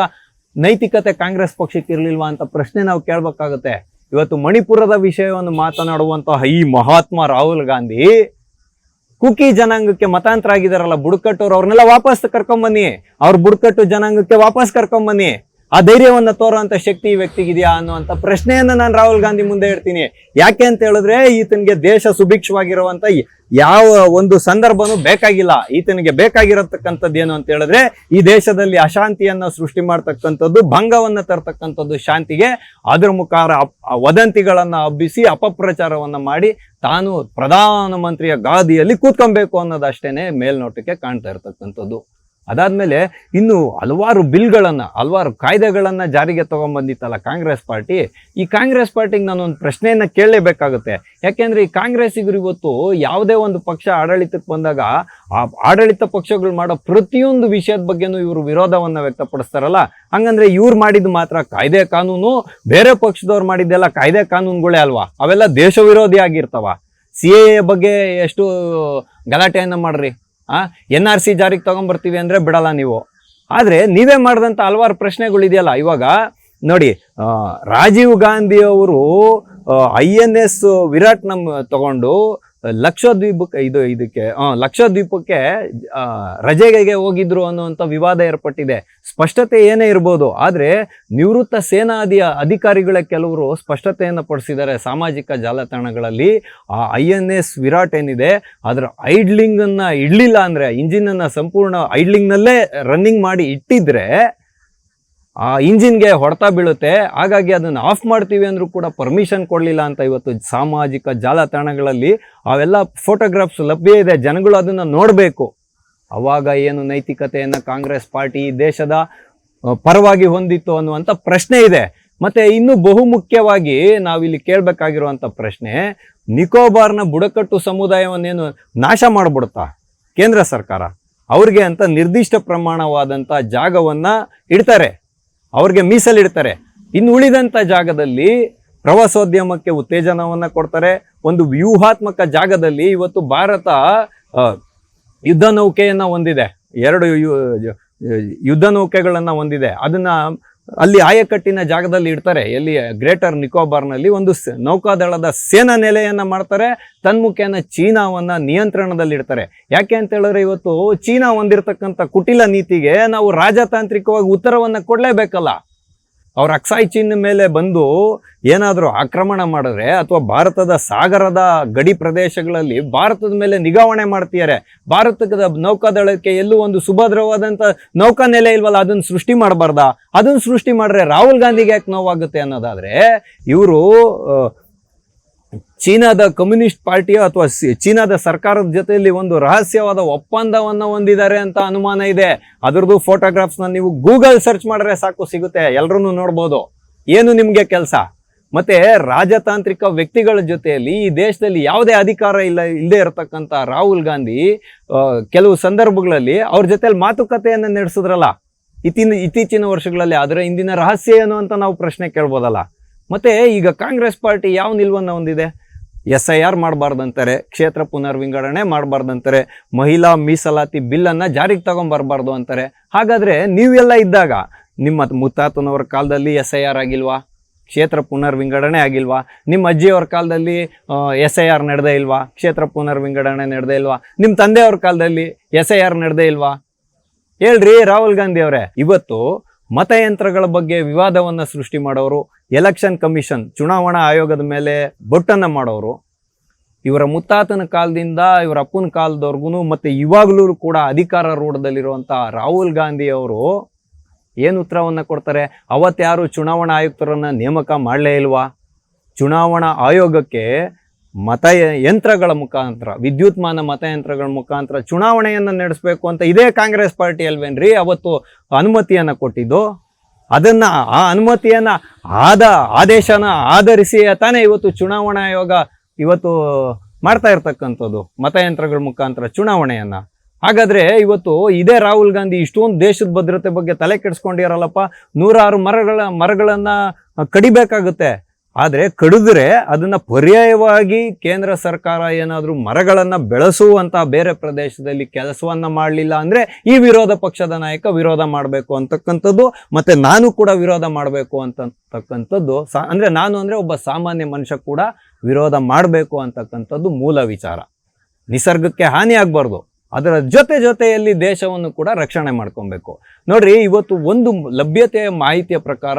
ನೈತಿಕತೆ ಕಾಂಗ್ರೆಸ್ ಪಕ್ಷಕ್ಕೆ ಇರ್ಲಿಲ್ವಾ ಅಂತ ಪ್ರಶ್ನೆ ನಾವು ಕೇಳ್ಬೇಕಾಗುತ್ತೆ. ಇವತ್ತು ಮಣಿಪುರದ ವಿಷಯವನ್ನು ಮಾತನಾಡುವಂತಹ ಈ ಮಹಾತ್ಮ ರಾಹುಲ್ ಗಾಂಧಿ ಕುಕಿ ಜನಾಂಗಕ್ಕೆ ಮತಾಂತರ ಆಗಿದಾರಲ್ಲ ಬುಡಕಟ್ಟವ್ರು, ಅವ್ರನ್ನೆಲ್ಲ ವಾಪಸ್ ಕರ್ಕೊಂಬನ್ನಿ, ಅವ್ರ ಬುಡಕಟ್ಟು ಜನಾಂಗಕ್ಕೆ ವಾಪಸ್ ಕರ್ಕೊಂಬನ್ನಿ. ಆ ಧೈರ್ಯವನ್ನ ತೋರುವಂತ ಶಕ್ತಿ ಈ ವ್ಯಕ್ತಿಗಿದೆಯಾ ಅನ್ನುವಂತ ಪ್ರಶ್ನೆಯನ್ನ ನಾನು ರಾಹುಲ್ ಗಾಂಧಿ ಮುಂದೆ ಇಡ್ತೀನಿ. ಯಾಕೆ ಅಂತ ಹೇಳಿದ್ರೆ ಈತನಿಗೆ ದೇಶ ಸುಭಿಕ್ಷವಾಗಿರುವಂತ ಯಾವ ಒಂದು ಸಂದರ್ಭನೂ ಬೇಕಾಗಿಲ್ಲ. ಈತನಿಗೆ ಬೇಕಾಗಿರತಕ್ಕಂಥದ್ದು ಏನು ಅಂತ ಹೇಳಿದ್ರೆ ಈ ದೇಶದಲ್ಲಿ ಅಶಾಂತಿಯನ್ನ ಸೃಷ್ಟಿ ಮಾಡ್ತಕ್ಕಂಥದ್ದು, ಭಂಗವನ್ನ ತರ್ತಕ್ಕಂಥದ್ದು ಶಾಂತಿಗೆ. ಅದ್ರ ಮುಖಾರ ವದಂತಿಗಳನ್ನ ಹಬ್ಬಿಸಿ ಅಪಪ್ರಚಾರವನ್ನ ಮಾಡಿ ತಾನು ಪ್ರಧಾನಮಂತ್ರಿಯ ಗಾದಿಯಲ್ಲಿ ಕೂತ್ಕೊಬೇಕು ಅನ್ನೋದಷ್ಟೇನೆ ಮೇಲ್ನೋಟಕ್ಕೆ ಕಾಣ್ತಾ ಇರ್ತಕ್ಕಂಥದ್ದು. ಅದಾದಮೇಲೆ ಇನ್ನು ಹಲವಾರು ಬಿಲ್ಗಳನ್ನು, ಹಲವಾರು ಕಾಯ್ದೆಗಳನ್ನು ಜಾರಿಗೆ ತೊಗೊಂಬಂದಿತ್ತಲ್ಲ ಕಾಂಗ್ರೆಸ್ ಪಾರ್ಟಿ. ಈ ಕಾಂಗ್ರೆಸ್ ಪಾರ್ಟಿಗೆ ನಾನೊಂದು ಪ್ರಶ್ನೆಯನ್ನು ಕೇಳಲೇಬೇಕಾಗುತ್ತೆ. ಯಾಕೆಂದರೆ ಈ ಕಾಂಗ್ರೆಸ್ಸಿಗರು ಇವತ್ತು ಯಾವುದೇ ಒಂದು ಪಕ್ಷ ಆಡಳಿತಕ್ಕೆ ಬಂದಾಗ ಆ ಆಡಳಿತ ಪಕ್ಷಗಳು ಮಾಡೋ ಪ್ರತಿಯೊಂದು ವಿಷಯದ ಬಗ್ಗೆನೂ ಇವರು ವಿರೋಧವನ್ನು ವ್ಯಕ್ತಪಡಿಸ್ತಾರಲ್ಲ. ಹಂಗಂದ್ರೆ ಇವ್ರು ಮಾಡಿದ್ದು ಮಾತ್ರ ಕಾಯ್ದೆ ಕಾನೂನು, ಬೇರೆ ಪಕ್ಷದವ್ರು ಮಾಡಿದ್ದೆಲ್ಲ ಕಾಯ್ದೆ ಕಾನೂನುಗಳೇ ಅಲ್ವಾ? ಅವೆಲ್ಲ ದೇಶ ವಿರೋಧಿ ಆಗಿರ್ತಾವ. CAA ಬಗ್ಗೆ ಎಷ್ಟು ಗಲಾಟೆಯನ್ನು ಮಾಡ್ರಿ, NRC ಜಾರಿಗೆ ತಗೊಂಡ್ಬರ್ತೀವಿ ಅಂದರೆ ಬಿಡಲ್ಲ ನೀವು. ಆದರೆ ನೀವೇ ಮಾಡಿದಂಥ ಹಲವಾರು ಪ್ರಶ್ನೆಗಳಿದೆಯಲ್ಲ. ಇವಾಗ ನೋಡಿ, ರಾಜೀವ್ ಗಾಂಧಿ ಅವರು INS ವಿರಾಟ್ ತಗೊಂಡು ಲಕ್ಷದ್ವೀಪಕ್ಕೆ ರಜೆಗೆ ಹೋಗಿದ್ರು ಅನ್ನುವಂಥ ವಿವಾದ ಏರ್ಪಟ್ಟಿದೆ. ಸ್ಪಷ್ಟತೆ ಏನೇ ಇರ್ಬೋದು, ಆದರೆ ನಿವೃತ್ತ ಸೇನಾ ಅಧಿಕಾರಿಗಳ ಕೆಲವರು ಸ್ಪಷ್ಟತೆಯನ್ನು ಪಡಿಸಿದ್ದಾರೆ ಸಾಮಾಜಿಕ ಜಾಲತಾಣಗಳಲ್ಲಿ. ಆ INS ವಿರಾಟ್ ಏನಿದೆ ಅದರ ಐಡ್ಲಿಂಗನ್ನು ಇಡಲಿಲ್ಲ ಅಂದರೆ, ಇಂಜಿನನ್ನು ಸಂಪೂರ್ಣ ಐಡ್ಲಿಂಗ್ನಲ್ಲೇ ರನ್ನಿಂಗ್ ಮಾಡಿ ಇಟ್ಟಿದ್ರೆ ಆ ಇಂಜಿನ್ಗೆ ಹೊಡೆತ ಬೀಳುತ್ತೆ. ಹಾಗಾಗಿ ಅದನ್ನು ಆಫ್ ಮಾಡ್ತೀವಿ ಅಂದರೂ ಕೂಡ ಪರ್ಮಿಷನ್ ಕೊಡಲಿಲ್ಲ ಅಂತ ಇವತ್ತು ಸಾಮಾಜಿಕ ಜಾಲತಾಣಗಳಲ್ಲಿ ಅವೆಲ್ಲ ಫೋಟೋಗ್ರಾಫ್ಸ್ ಲಭ್ಯ ಇದೆ. ಜನಗಳು ಅದನ್ನು ನೋಡಬೇಕು. ಅವಾಗ ಏನು ನೈತಿಕತೆಯನ್ನು ಕಾಂಗ್ರೆಸ್ ಪಾರ್ಟಿ ದೇಶದ ಪರವಾಗಿ ಹೊಂದಿತ್ತು ಅನ್ನುವಂಥ ಪ್ರಶ್ನೆ ಇದೆ. ಮತ್ತು ಇನ್ನೂ ಬಹುಮುಖ್ಯವಾಗಿ ನಾವಿಲ್ಲಿ ಕೇಳಬೇಕಾಗಿರುವಂಥ ಪ್ರಶ್ನೆ, ನಿಕೋಬಾರ್ನ ಬುಡಕಟ್ಟು ಸಮುದಾಯವನ್ನೇನು ನಾಶ ಮಾಡಿಬಿಡುತ್ತಾ ಕೇಂದ್ರ ಸರ್ಕಾರ? ಅವ್ರಿಗೆ ಅಂತ ನಿರ್ದಿಷ್ಟ ಪ್ರಮಾಣವಾದಂಥ ಜಾಗವನ್ನು ಇಡ್ತಾರೆ, ಅವ್ರಿಗೆ ಮೀಸಲಿಡ್ತಾರೆ. ಇನ್ನು ಉಳಿದಂಥ ಜಾಗದಲ್ಲಿ ಪ್ರವಾಸೋದ್ಯಮಕ್ಕೆ ಉತ್ತೇಜನವನ್ನು ಕೊಡ್ತಾರೆ. ಒಂದು ವ್ಯೂಹಾತ್ಮಕ ಜಾಗದಲ್ಲಿ ಇವತ್ತು ಭಾರತ ಯುದ್ಧ ನೌಕೆಯನ್ನು ಹೊಂದಿದೆ, 2 ಯುದ್ಧ ನೌಕೆಗಳನ್ನು ಹೊಂದಿದೆ. ಅದನ್ನು ಅಲ್ಲಿ ಆಯಕಟ್ಟಿನ ಜಾಗದಲ್ಲಿ ಇಡ್ತಾರೆ. ಎಲ್ಲಿ? ಗ್ರೇಟರ್ ನಿಕೋಬಾರ್ನಲ್ಲಿ ಒಂದು ನೌಕಾದಳದ ಸೇನಾ ನೆಲೆಯನ್ನು ಮಾಡ್ತಾರೆ. ತನ್ಮುಖೇನ ಚೀನಾವನ್ನು ನಿಯಂತ್ರಣದಲ್ಲಿಡ್ತಾರೆ. ಯಾಕೆ ಅಂತ ಹೇಳಿದ್ರೆ ಇವತ್ತು ಚೀನಾ ಹೊಂದಿರತಕ್ಕಂಥ ಕುಟಿಲ ನೀತಿಗೆ ನಾವು ರಾಜತಾಂತ್ರಿಕವಾಗಿ ಉತ್ತರವನ್ನು ಕೊಡಲೇಬೇಕಲ್ಲ. ಅವ್ರ ಅಕ್ಸಾಯ್ ಚೀನ್ ಮೇಲೆ ಬಂದು ಏನಾದರೂ ಆಕ್ರಮಣ ಮಾಡಿದ್ರೆ ಅಥವಾ ಭಾರತದ ಸಾಗರದ ಗಡಿ ಪ್ರದೇಶಗಳಲ್ಲಿ ಭಾರತದ ಮೇಲೆ ನಿಗಾವಣೆ ಮಾಡ್ತಿದ್ದಾರೆ. ಭಾರತದ ನೌಕಾದಳಕ್ಕೆ ಎಲ್ಲೂ ಒಂದು ಸುಭದ್ರವಾದಂಥ ನೌಕಾ ನೆಲೆ ಇಲ್ವಲ್ಲ, ಅದನ್ನು ಸೃಷ್ಟಿ ಮಾಡಬಾರ್ದಾ? ಅದನ್ನು ಸೃಷ್ಟಿ ಮಾಡಿದ್ರೆ ರಾಹುಲ್ ಗಾಂಧಿಗೆ ಯಾಕೆ ನೋವಾಗುತ್ತೆ ಅನ್ನೋದಾದರೆ, ಇವರು ಚೀನಾದ ಕಮ್ಯುನಿಸ್ಟ್ ಪಾರ್ಟಿಯೋ ಅಥವಾ ಚೀನಾದ ಸರ್ಕಾರದ ಜೊತೆಯಲ್ಲಿ ಒಂದು ರಹಸ್ಯವಾದ ಒಪ್ಪಂದವನ್ನು ಹೊಂದಿದ್ದಾರೆ ಅಂತ ಅನುಮಾನ ಇದೆ. ಅದರದ್ದು ಫೋಟೋಗ್ರಾಫ್ಸ್ನ ನೀವು ಗೂಗಲ್ ಸರ್ಚ್ ಮಾಡಿದ್ರೆ ಸಾಕು, ಸಿಗುತ್ತೆ, ಎಲ್ಲರೂ ನೋಡ್ಬೋದು. ಏನು ನಿಮಗೆ ಕೆಲಸ? ಮತ್ತೆ ರಾಜತಾಂತ್ರಿಕ ವ್ಯಕ್ತಿಗಳ ಜೊತೆಯಲ್ಲಿ ಈ ದೇಶದಲ್ಲಿ ಯಾವುದೇ ಅಧಿಕಾರ ಇಲ್ಲದೆ ಇರತಕ್ಕಂಥ ರಾಹುಲ್ ಗಾಂಧಿ ಕೆಲವು ಸಂದರ್ಭಗಳಲ್ಲಿ ಅವ್ರ ಜೊತೆಯಲ್ಲಿ ಮಾತುಕತೆಯನ್ನು ನಡೆಸಿದ್ರಲ್ಲ ಇತ್ತೀಚಿನ ವರ್ಷಗಳಲ್ಲಿ. ಅದರ ಇಂದಿನ ರಹಸ್ಯ ಏನು ಅಂತ ನಾವು ಪ್ರಶ್ನೆ ಕೇಳ್ಬೋದಲ್ಲ. ಮತ್ತೆ ಈಗ ಕಾಂಗ್ರೆಸ್ ಪಾರ್ಟಿ ಯಾವ ನಿಲುವನ್ನು ಹೊಂದಿದೆ? SIR ಮಾಡಬಾರ್ದಂತಾರೆ, ಕ್ಷೇತ್ರ ಪುನರ್ವಿಂಗಡಣೆ ಮಾಡಬಾರ್ದಂತಾರೆ, ಮಹಿಳಾ ಮೀಸಲಾತಿ ಬಿಲ್ಲನ್ನು ಜಾರಿಗೆ ತಗೊಂಬರ್ಬಾರ್ದು ಅಂತಾರೆ. ಹಾಗಾದರೆ ನೀವೆಲ್ಲ ಇದ್ದಾಗ ನಿಮ್ಮ ಮುತ್ತಾತನವರ ಕಾಲದಲ್ಲಿ SIR ಆಗಿಲ್ವಾ? ಕ್ಷೇತ್ರ ಪುನರ್ವಿಂಗಡಣೆ ಆಗಿಲ್ವಾ? ನಿಮ್ಮ ಅಜ್ಜಿಯವ್ರ ಕಾಲದಲ್ಲಿ SIR ನಡೆದೇ ಇಲ್ವಾ? ಕ್ಷೇತ್ರ ಪುನರ್ವಿಂಗಡಣೆ ನಡೆದೇ ಇಲ್ವಾ? ನಿಮ್ಮ ತಂದೆಯವ್ರ ಕಾಲದಲ್ಲಿ SIR ನಡೆದೇ ಇಲ್ವಾ? ಹೇಳ್ರಿ ರಾಹುಲ್ ಗಾಂಧಿ ಅವರೇ. ಇವತ್ತು ಮತಯಂತ್ರಗಳ ಬಗ್ಗೆ ವಿವಾದವನ್ನು ಸೃಷ್ಟಿ ಮಾಡೋರು, ಎಲೆಕ್ಷನ್ ಕಮಿಷನ್ ಚುನಾವಣಾ ಆಯೋಗದ ಮೇಲೆ ಬೊಟ್ಟನ್ನು ಮಾಡೋರು, ಇವರ ಮುತ್ತಾತನ ಕಾಲದಿಂದ ಇವರ ಅಪ್ಪನ ಕಾಲದವರೆಗೂ ಮತ್ತು ಇವಾಗಲೂ ಕೂಡ ಅಧಿಕಾರ ರೂಢದಲ್ಲಿರುವಂಥ ರಾಹುಲ್ ಗಾಂಧಿ ಅವರು ಏನು ಉತ್ತರವನ್ನು ಕೊಡ್ತಾರೆ? ಅವತ್ತ್ಯಾರು ಚುನಾವಣಾ ಆಯುಕ್ತರನ್ನು ನೇಮಕ ಮಾಡಲೇ ಇಲ್ವಾ? ಚುನಾವಣಾ ಆಯೋಗಕ್ಕೆ ಮತಯಂತ್ರಗಳ ಮುಖಾಂತರ, ವಿದ್ಯುನ್ಮಾನ ಮತಯಂತ್ರಗಳ ಮುಖಾಂತರ ಚುನಾವಣೆಯನ್ನು ನಡೆಸಬೇಕು ಅಂತ ಇದೇ ಕಾಂಗ್ರೆಸ್ ಪಾರ್ಟಿ ಅಲ್ವೇನ್ರಿ ಅವತ್ತು ಅನುಮತಿಯನ್ನು ಕೊಟ್ಟಿದ್ದು? ಆ ಅನುಮತಿಯನ್ನು ಆದೇಶನ ಆಧರಿಸಿ ತಾನೇ ಇವತ್ತು ಚುನಾವಣಾ ಆಯೋಗ ಇವತ್ತು ಮಾಡ್ತಾ ಇರ್ತಕ್ಕಂಥದ್ದು, ಮತಯಂತ್ರಗಳ ಮುಖಾಂತರ ಚುನಾವಣೆಯನ್ನು. ಹಾಗಾದರೆ ಇವತ್ತು ಇದೇ ರಾಹುಲ್ ಗಾಂಧಿ ಇಷ್ಟೊಂದು ದೇಶದ ಭದ್ರತೆ ಬಗ್ಗೆ ತಲೆ ಕೆಡಿಸ್ಕೊಂಡಿರಲ್ಲಪ್ಪ. 106 ಮರಗಳನ್ನು ಕಡಿಬೇಕಾಗುತ್ತೆ. ಆದರೆ ಕಡಿದ್ರೆ ಅದನ್ನು ಪರ್ಯಾಯವಾಗಿ ಕೇಂದ್ರ ಸರ್ಕಾರ ಏನಾದರೂ ಮರಗಳನ್ನು ಬೆಳೆಸುವಂಥ ಬೇರೆ ಪ್ರದೇಶದಲ್ಲಿ ಕೆಲಸವನ್ನು ಮಾಡಲಿಲ್ಲ ಅಂದರೆ ಈ ವಿರೋಧ ಪಕ್ಷದ ನಾಯಕ ವಿರೋಧ ಮಾಡಬೇಕು ಅಂತಕ್ಕಂಥದ್ದು, ಮತ್ತು ನಾನು ಕೂಡ ವಿರೋಧ ಮಾಡಬೇಕು ಅಂತಕ್ಕಂಥದ್ದು, ಅಂದರೆ ಒಬ್ಬ ಸಾಮಾನ್ಯ ಮನುಷ್ಯ ಕೂಡ ವಿರೋಧ ಮಾಡಬೇಕು ಅಂತಕ್ಕಂಥದ್ದು ಮೂಲ ವಿಚಾರ. ನಿಸರ್ಗಕ್ಕೆ ಹಾನಿ ಆಗಬಾರ್ದು, ಅದರ ಜೊತೆಯಲ್ಲಿ ದೇಶವನ್ನು ಕೂಡ ರಕ್ಷಣೆ ಮಾಡ್ಕೊಬೇಕು. ನೋಡ್ರಿ, ಇವತ್ತು ಒಂದು ಲಭ್ಯತೆಯ ಮಾಹಿತಿಯ ಪ್ರಕಾರ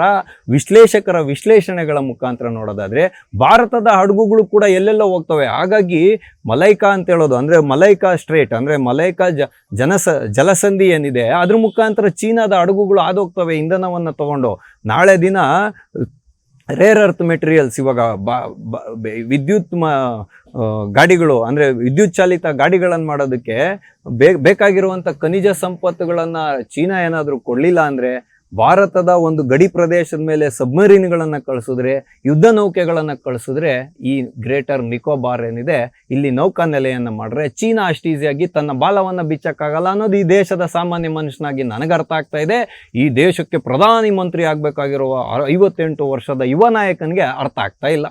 ವಿಶ್ಲೇಷಕರ ವಿಶ್ಲೇಷಣೆಗಳ ಮುಖಾಂತರ ನೋಡೋದಾದರೆ ಭಾರತದ ಹಡಗುಗಳು ಕೂಡ ಎಲ್ಲೆಲ್ಲೋ ಹೋಗ್ತವೆ. ಹಾಗಾಗಿ ಮಲೈಕಾ ಅಂತ ಹೇಳೋದು, ಅಂದರೆ ಮಲೈಕಾ ಸ್ಟ್ರೇಟ್, ಅಂದರೆ ಮಲೈಕಾ ಜಲಸಂಧಿ ಏನಿದೆ ಅದ್ರ ಮುಖಾಂತರ ಚೀನಾದ ಹಡಗುಗಳು ಹಾದೋಗ್ತವೆ ಇಂಧನವನ್ನು ತಗೊಂಡು. ನಾಳೆ ದಿನ ರೇರ್ ಅರ್ತ್ ಮೆಟೀರಿಯಲ್ಸ್ ಇವಾಗ ವಿದ್ಯುತ್ ಗಾಡಿಗಳು ಅಂದರೆ ವಿದ್ಯುತ್ ಚಾಲಿತ ಗಾಡಿಗಳನ್ನು ಮಾಡೋದಕ್ಕೆ ಬೇಕಾಗಿರುವಂಥ ಖನಿಜ ಸಂಪತ್ತುಗಳನ್ನು ಚೀನಾ ಏನಾದರೂ ಕೊಡಲಿಲ್ಲ ಅಂದರೆ ಭಾರತದ ಒಂದು ಗಡಿ ಪ್ರದೇಶದ ಮೇಲೆ ಸಬ್ಮರೀನ್ಗಳನ್ನು ಕಳಿಸಿದ್ರೆ, ಯುದ್ಧ ನೌಕೆಗಳನ್ನು ಕಳಿಸಿದ್ರೆ, ಈ ಗ್ರೇಟರ್ ನಿಕೋಬಾರ್ ಏನಿದೆ ಇಲ್ಲಿ ನೌಕಾ ನೆಲೆಯನ್ನು ಮಾಡಿದ್ರೆ ಚೀನಾ ಅಷ್ಟು ಈಸಿಯಾಗಿ ತನ್ನ ಬಾಲವನ್ನು ಬಿಚ್ಚಕ್ಕಾಗಲ್ಲ ಅನ್ನೋದು ಈ ದೇಶದ ಸಾಮಾನ್ಯ ಮನುಷ್ಯನಾಗಿ ನನಗೆ ಅರ್ಥ ಆಗ್ತಾ ಇದೆ. ಈ ದೇಶಕ್ಕೆ ಪ್ರಧಾನಿ ಮಂತ್ರಿ ಆಗಬೇಕಾಗಿರುವ 58 ವರ್ಷದ ಯುವ ನಾಯಕನಿಗೆ ಅರ್ಥ ಆಗ್ತಾ ಇಲ್ಲ.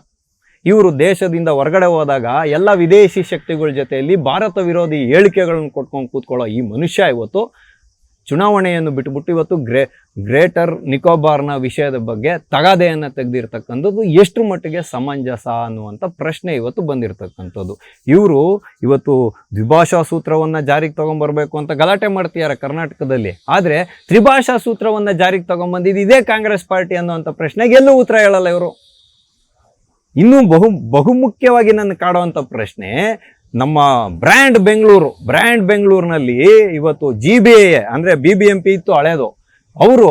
ಇವರು ದೇಶದಿಂದ ಹೊರಗಡೆ ಹೋದಾಗ ಎಲ್ಲ ವಿದೇಶಿ ಶಕ್ತಿಗಳ ಜೊತೆಯಲ್ಲಿ ಭಾರತ ವಿರೋಧಿ ಹೇಳಿಕೆಗಳನ್ನು ಕೊಟ್ಕೊಂಡು ಕೂತ್ಕೊಳ್ಳೋ ಈ ಮನುಷ್ಯ ಇವತ್ತು ಚುನಾವಣೆಯನ್ನು ಬಿಟ್ಟುಬಿಟ್ಟು ಇವತ್ತು ಗ್ರೇಟರ್ ನಿಕೋಬಾರ್ನ ವಿಷಯದ ಬಗ್ಗೆ ತಗಾದೆಯನ್ನು ತೆಗೆದಿರ್ತಕ್ಕಂಥದ್ದು ಎಷ್ಟು ಮಟ್ಟಿಗೆ ಸಮಂಜಸ ಅನ್ನುವಂಥ ಪ್ರಶ್ನೆ ಇವತ್ತು ಬಂದಿರತಕ್ಕಂಥದ್ದು. ಇವರು ಇವತ್ತು ದ್ವಿಭಾಷಾ ಸೂತ್ರವನ್ನು ಜಾರಿಗೆ ತೊಗೊಂಬರ್ಬೇಕು ಅಂತ ಗಲಾಟೆ ಮಾಡ್ತಿದ್ದಾರೆ ಕರ್ನಾಟಕದಲ್ಲಿ. ಆದರೆ ತ್ರಿಭಾಷಾ ಸೂತ್ರವನ್ನು ಜಾರಿಗೆ ತೊಗೊಂಬಂದಿದ್ದು ಇದೇ ಕಾಂಗ್ರೆಸ್ ಪಾರ್ಟಿ ಅನ್ನುವಂಥ ಪ್ರಶ್ನೆಗೆ ಎಲ್ಲೂ ಉತ್ತರ ಹೇಳಲ್ಲ ಇವರು. ಇನ್ನೂ ಬಹುಮುಖ್ಯವಾಗಿ ನನ್ನ ಕಾಡುವಂಥ ಪ್ರಶ್ನೆ, ನಮ್ಮ ಬ್ರ್ಯಾಂಡ್ ಬೆಂಗಳೂರಿನಲ್ಲಿ ಇವತ್ತು GBA ಅಂದರೆ BBMP ಇತ್ತು ಹಳೇದು, ಅವರು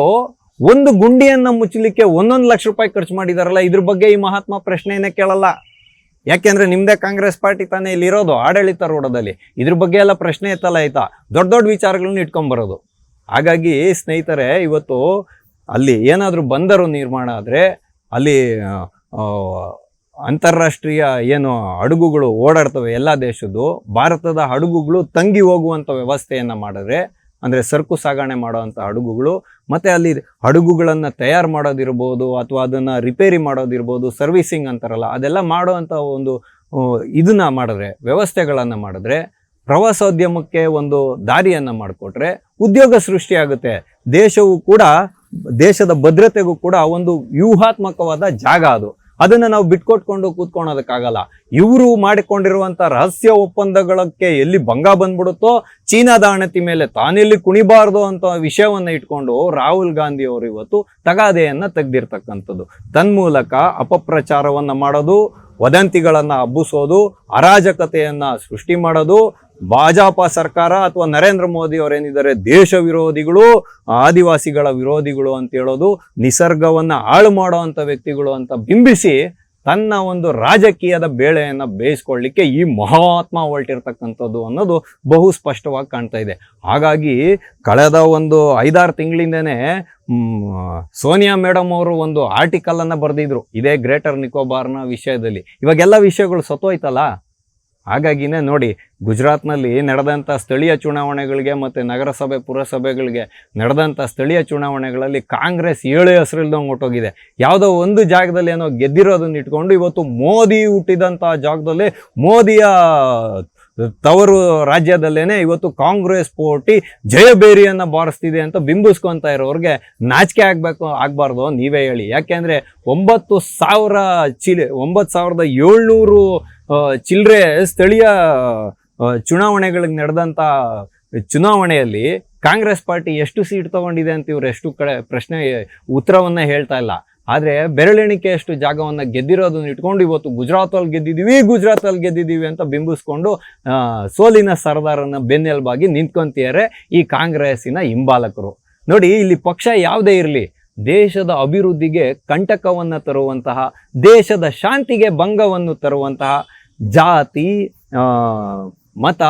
ಒಂದು ಗುಂಡಿಯನ್ನು ಮುಚ್ಚಲಿಕ್ಕೆ 1 ಲಕ್ಷ ರೂಪಾಯಿ ಖರ್ಚು ಮಾಡಿದಾರಲ್ಲ, ಇದ್ರ ಬಗ್ಗೆ ಈ ಮಹಾತ್ಮ ಪ್ರಶ್ನೆಯನ್ನೇ ಕೇಳಲ್ಲ. ಯಾಕೆಂದ್ರೆ ನಿಮ್ಮದೇ ಕಾಂಗ್ರೆಸ್ ಪಾರ್ಟಿ ತಾನೇ ಇಲ್ಲಿರೋದು ಆಡಳಿತ ರೂಢದಲ್ಲಿ, ಇದ್ರ ಬಗ್ಗೆ ಎಲ್ಲ ಪ್ರಶ್ನೆ ಎತ್ತಲ್ಲ ಆಯ್ತಾ, ದೊಡ್ಡ ವಿಚಾರಗಳನ್ನ ಇಟ್ಕೊಂಬರೋದು. ಹಾಗಾಗಿ ಸ್ನೇಹಿತರೆ, ಇವತ್ತು ಅಲ್ಲಿ ಏನಾದರೂ ಬಂದರು ನಿರ್ಮಾಣ ಆದರೆ ಅಲ್ಲಿ ಅಂತಾರಾಷ್ಟ್ರೀಯ ಏನು ಹಡಗುಗಳು ಓಡಾಡ್ತವೆ ಎಲ್ಲ ದೇಶದ್ದು, ಭಾರತದ ಹಡಗುಗಳು ತಂಗಿ ಹೋಗುವಂಥ ವ್ಯವಸ್ಥೆಯನ್ನು ಮಾಡಿದ್ರೆ, ಅಂದರೆ ಸರಕು ಸಾಗಣೆ ಮಾಡೋವಂಥ ಹಡಗುಗಳು, ಮತ್ತು ಅಲ್ಲಿ ಹಡಗುಗಳನ್ನು ತಯಾರು ಮಾಡೋದಿರ್ಬೋದು ಅಥವಾ ಅದನ್ನು ರಿಪೇರಿ ಮಾಡೋದಿರ್ಬೋದು, ಸರ್ವಿಸಿಂಗ್ ಅಂತಾರಲ್ಲ ಅದೆಲ್ಲ ಮಾಡೋವಂಥ ಒಂದು ಇದನ್ನು ಮಾಡಿದ್ರೆ, ವ್ಯವಸ್ಥೆಗಳನ್ನು ಮಾಡಿದ್ರೆ, ಪ್ರವಾಸೋದ್ಯಮಕ್ಕೆ ಒಂದು ದಾರಿಯನ್ನು ಮಾಡಿಕೊಟ್ರೆ ಉದ್ಯೋಗ ಸೃಷ್ಟಿಯಾಗುತ್ತೆ. ದೇಶದ ಭದ್ರತೆಗೂ ಕೂಡ ಒಂದು ವ್ಯೂಹಾತ್ಮಕವಾದ ಜಾಗ ಅದು. ಅದನ್ನು ನಾವು ಬಿಟ್ಕೊಟ್ಕೊಂಡು ಕೂತ್ಕೊಳೋದಕ್ಕಾಗಲ್ಲ. ಇವರು ಮಾಡಿಕೊಂಡಿರುವಂಥ ರಹಸ್ಯ ಒಪ್ಪಂದಗಳಕ್ಕೆ ಎಲ್ಲಿ ಭಂಗ ಬಂದ್ಬಿಡುತ್ತೋ, ಚೀನಾದ ಅಣತಿ ಮೇಲೆ ತಾನೆಲ್ಲಿ ಕುಣಿಬಾರ್ದು ಅಂತ ವಿಷಯವನ್ನು ಇಟ್ಕೊಂಡು ರಾಹುಲ್ ಗಾಂಧಿ ಅವರು ಇವತ್ತು ತಗಾದೆಯನ್ನು ತೆಗೆದಿರ್ತಕ್ಕಂಥದ್ದು. ತನ್ಮೂಲಕ ಅಪಪ್ರಚಾರವನ್ನು ಮಾಡೋದು, ವದಂತಿಗಳನ್ನು ಹಬ್ಬಿಸೋದು, ಅರಾಜಕತೆಯನ್ನು ಸೃಷ್ಟಿ ಮಾಡೋದು. ಭಾಜಪ ಸರ್ಕಾರ ಅಥವಾ ನರೇಂದ್ರ ಮೋದಿ ಅವರೇನಿದ್ದಾರೆ ದೇಶ ವಿರೋಧಿಗಳು, ಆದಿವಾಸಿಗಳ ವಿರೋಧಿಗಳು ಅಂತ ಹೇಳೋದು, ನಿಸರ್ಗವನ್ನು ಹಾಳು ಮಾಡುವಂಥ ವ್ಯಕ್ತಿಗಳು ಅಂತ ಬಿಂಬಿಸಿ ತನ್ನ ಒಂದು ರಾಜಕೀಯದ ಬೇಳೆಯನ್ನು ಬೇಯಿಸ್ಕೊಳ್ಳಿಕ್ಕೆ ಈ ಮಹಾತ್ಮ ಹೊರಟಿರ್ತಕ್ಕಂಥದ್ದು ಅನ್ನೋದು ಬಹು ಸ್ಪಷ್ಟವಾಗಿ ಕಾಣ್ತಾ ಇದೆ. ಹಾಗಾಗಿ ಕಳೆದ ಒಂದು 5-6 ತಿಂಗಳಿಂದನೇ ಸೋನಿಯಾ ಮೇಡಮ್ ಅವರು ಒಂದು ಆರ್ಟಿಕಲನ್ನು ಬರೆದಿದ್ರು ಇದೇ ಗ್ರೇಟರ್ ನಿಕೋಬಾರ್ನ ವಿಷಯದಲ್ಲಿ. ಇವಾಗೆಲ್ಲ ವಿಷಯಗಳು ಸತ್ತೋಯ್ತಲ್ಲ. ಹಾಗಾಗಿನೇ ನೋಡಿ, ಗುಜರಾತ್ನಲ್ಲಿ ನಡೆದಂಥ ಸ್ಥಳೀಯ ಚುನಾವಣೆಗಳಿಗೆ ಮತ್ತು ನಗರಸಭೆ ಪುರಸಭೆಗಳಿಗೆ ನಡೆದಂಥ ಸ್ಥಳೀಯ ಚುನಾವಣೆಗಳಲ್ಲಿ ಕಾಂಗ್ರೆಸ್ 7 ಹೆಸರಿಲ್ದಂಗೆ ಹೊಟ್ಟೋಗಿದೆ. ಯಾವುದೋ ಒಂದು ಜಾಗದಲ್ಲಿ ಏನೋ ಗೆದ್ದಿರೋದನ್ನ ಇಟ್ಕೊಂಡು ಇವತ್ತು ಮೋದಿ ಹುಟ್ಟಿದಂಥ ಜಾಗದಲ್ಲಿ, ಮೋದಿಯ ತವರು ರಾಜ್ಯದಲ್ಲೇನೆ ಇವತ್ತು ಕಾಂಗ್ರೆಸ್ ಪಾರ್ಟಿ ಜಯಬೇರಿಯನ್ನು ಬಾರಿಸ್ತಿದೆ ಅಂತ ಬಿಂಬಿಸ್ಕೊತಾ ಇರೋರಿಗೆ ನಾಚಿಕೆ ಆಗಬಾರ್ದು ನೀವೇ ಹೇಳಿ. ಯಾಕೆಂದರೆ 9,700 ಚಿಲ್ಲರೆ ಸ್ಥಳೀಯ ಚುನಾವಣೆಗಳಿಗೆ ನಡೆದಂಥ ಚುನಾವಣೆಯಲ್ಲಿ ಕಾಂಗ್ರೆಸ್ ಪಾರ್ಟಿ ಎಷ್ಟು ಸೀಟ್ ತೊಗೊಂಡಿದೆ ಅಂತ ಇವರು ಎಷ್ಟು ಕಡೆ ಉತ್ತರವನ್ನು ಹೇಳ್ತಾ ಇಲ್ಲ. ಆದರೆ ಬೆರಳೆಣಿಕೆಯಷ್ಟು ಜಾಗವನ್ನು ಗೆದ್ದಿರೋದನ್ನ ಇಟ್ಕೊಂಡು ಇವತ್ತು ಗುಜರಾತಲ್ಲಿ ಗೆದ್ದಿದ್ದೀವಿ ಅಂತ ಬಿಂಬಿಸ್ಕೊಂಡು ಸೋಲಿನ ಸರ್ದಾರನ ಬೆನ್ನೆಲುಬಾಗಿ ನಿಂತ್ಕೊಂತಿದ್ದಾರೆ ಈ ಕಾಂಗ್ರೆಸ್ಸಿನ ಹಿಂಬಾಲಕರು. ನೋಡಿ, ಇಲ್ಲಿ ಪಕ್ಷ ಯಾವುದೇ ಇರಲಿ, ದೇಶದ ಅಭಿವೃದ್ಧಿಗೆ ಕಂಟಕವನ್ನು ತರುವಂತಹ, ದೇಶದ ಶಾಂತಿಗೆ ಭಂಗವನ್ನು ತರುವಂತಹ, ಜಾತಿ ಮತ